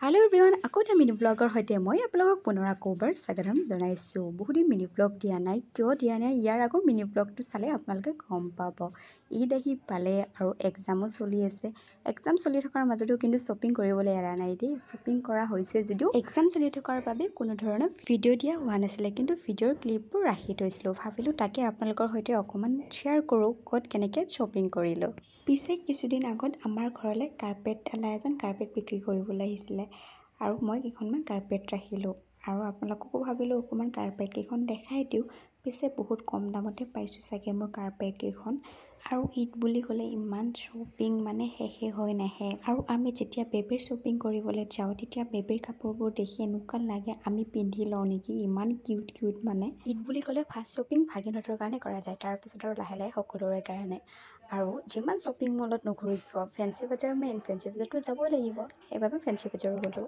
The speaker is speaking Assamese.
হেল্ল' এভৰিৱান, আকৌ এটা মিনি ব্লগৰ সৈতে মই আপোনালোকক পুনৰ আকৌবাৰ স্বাগতম জনাইছোঁ। বহুদিন মিনি ব্লগ দিয়া নাই, কিয় দিয়া নাই ইয়াৰ আগৰ মিনি ব্লগটো চালে আপোনালোকে গম পাব। ঈদ আহি পালে আৰু এক্সামো চলি আছে। এক্সাম চলি থকাৰ মাজতো কিন্তু শ্বপিং কৰিবলৈ এৰা নাই দেই। শ্বপিং কৰা হৈছে যদিও এক্সাম চলি থকাৰ বাবে কোনো ধৰণৰ ভিডিঅ' দিয়া হোৱা নাছিলে, কিন্তু ভিডিঅ'ৰ ক্লিপবোৰ ৰাখি থৈছিলোঁ। ভাবিলোঁ তাকে আপোনালোকৰ সৈতে অকণমান শ্বেয়াৰ কৰোঁ ক'ত কেনেকৈ শ্বপিং কৰিলোঁ। পিছে কিছুদিন আগত আমাৰ ঘৰলৈ কাৰ্পেটৱালা এজন কাৰ্পেট বিক্ৰী কৰিবলৈ আহিছিলে আৰু মই কেইখনমান কাৰ্পেট ৰাখিলোঁ আৰু আপোনালোককো ভাবিলোঁ অকণমান কাৰ্পেটকেইখন দেখাই দিওঁ। পিছে বহুত কম দামতে পাইছোঁ চাগে মোৰ কাৰ্পেটকেইখন। আৰু ঈদ বুলি ক'লে ইমান শ্বপিং মানে শেষে হৈ নাহে। আৰু আমি যেতিয়া বেবীৰ শ্বপিং কৰিবলৈ যাওঁ তেতিয়া বেবীৰ কাপোৰবোৰ দেখি এনেকুৱা লাগে আমি পিন্ধি লওঁ নেকি, ইমান কিউট কিউট মানে। ঈদ বুলি ক'লে ফাৰ্ষ্ট শ্বপিং ভাগিনহঁতৰ কাৰণে কৰা যায়, তাৰপিছত আৰু লাহে লাহে সকলোৰে কাৰণে। আৰু যিমান শ্বপিং মলত নুঘূৰি কিয় ফেঞ্চি বজাৰ মেইন, ফেঞ্চি বজাৰতো যাবই লাগিব, সেইবাবে ফেঞ্চি বজাৰো গ'লোঁ।